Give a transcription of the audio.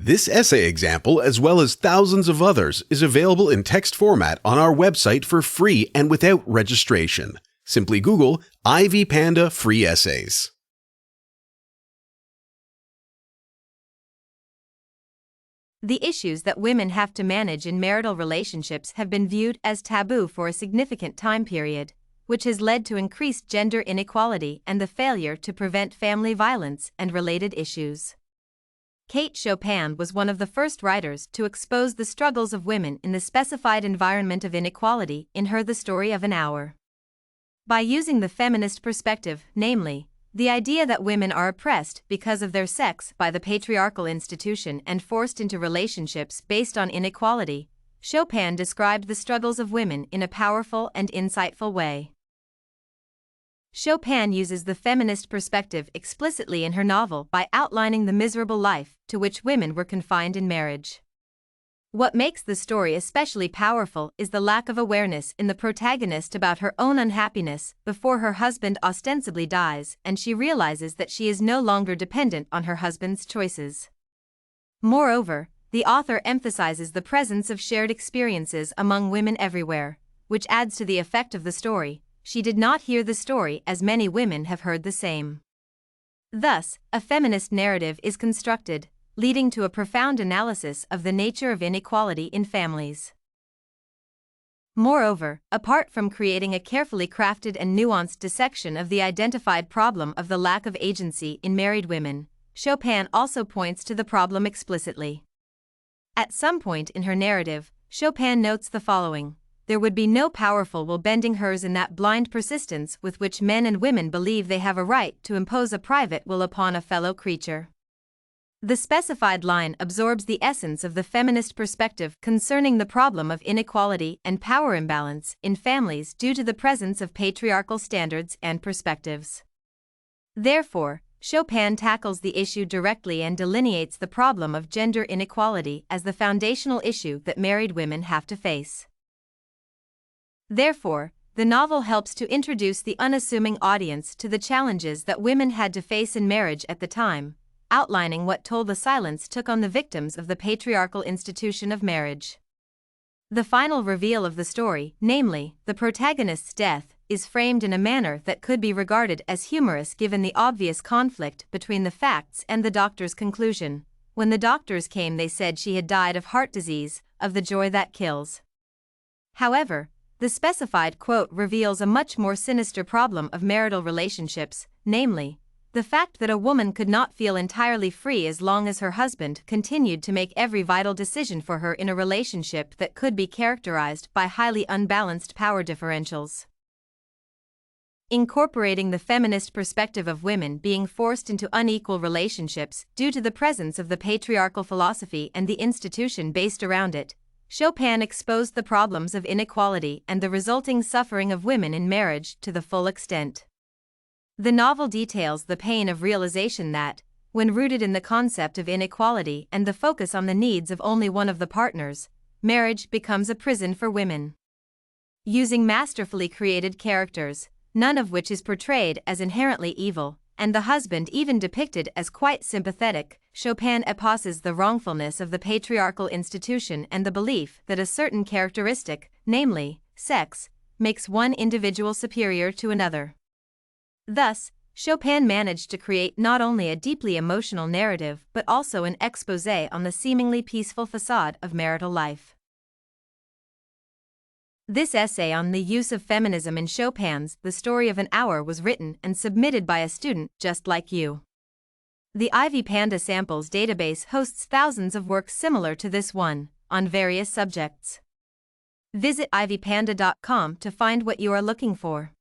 This essay example, as well as thousands of others, is available in text format on our website for free and without registration. Simply Google Ivy Panda Free Essays. The issues that women have to manage in marital relationships have been viewed as taboo for a significant time period, which has led to increased gender inequality and the failure to prevent family violence and related issues. Chopin was one of the first writers to expose the struggles of women in the specified environment of inequality in her The Story of an Hour. By using the feminist perspective, namely, the idea that women are oppressed because of their sex by the patriarchal institution and forced into relationships based on inequality, Chopin described the struggles of women in a powerful and insightful way. Chopin uses the feminist perspective explicitly in her novel by outlining the miserable life to which women were confined in marriage. What makes the story especially powerful is the lack of awareness in the protagonist about her own unhappiness before her husband ostensibly dies and she realizes that she is no longer dependent on her husband's choices. Moreover, the author emphasizes the presence of shared experiences among women everywhere, which adds to the effect of the story. She did not hear the story as many women have heard the same. Thus, a feminist narrative is constructed, leading to a profound analysis of the nature of inequality in families. Moreover, apart from creating a carefully crafted and nuanced dissection of the identified problem of the lack of agency in married women, Chopin also points to the problem explicitly. At some point in her narrative, Chopin notes the following: there would be no powerful will bending hers in that blind persistence with which men and women believe they have a right to impose a private will upon a fellow creature. The specified line absorbs the essence of the feminist perspective concerning the problem of inequality and power imbalance in families due to the presence of patriarchal standards and perspectives. Therefore, Chopin tackles the issue directly and delineates the problem of gender inequality as the foundational issue that married women have to face. Therefore, the novel helps to introduce the unassuming audience to the challenges that women had to face in marriage at the time, outlining what toll the silence took on the victims of the patriarchal institution of marriage. The final reveal of the story, namely, the protagonist's death, is framed in a manner that could be regarded as humorous given the obvious conflict between the facts and the doctor's conclusion. When the doctors came, they said she had died of heart disease, of the joy that kills. However, the specified quote reveals a much more sinister problem of marital relationships, namely, the fact that a woman could not feel entirely free as long as her husband continued to make every vital decision for her in a relationship that could be characterized by highly unbalanced power differentials. Incorporating the feminist perspective of women being forced into unequal relationships due to the presence of the patriarchal philosophy and the institution based around it, Chopin exposed the problems of inequality and the resulting suffering of women in marriage to the full extent. The novel details the pain of realization that, when rooted in the concept of inequality and the focus on the needs of only one of the partners, marriage becomes a prison for women. Using masterfully created characters, none of which is portrayed as inherently evil, and the husband even depicted as quite sympathetic, Chopin eposes the wrongfulness of the patriarchal institution and the belief that a certain characteristic, namely, sex, makes one individual superior to another. Thus, Chopin managed to create not only a deeply emotional narrative but also an exposé on the seemingly peaceful facade of marital life. This essay on the use of feminism in Chopin's The Story of an Hour was written and submitted by a student just like you. The Ivy Panda Samples database hosts thousands of works similar to this one, on various subjects. Visit ivypanda.com to find what you are looking for.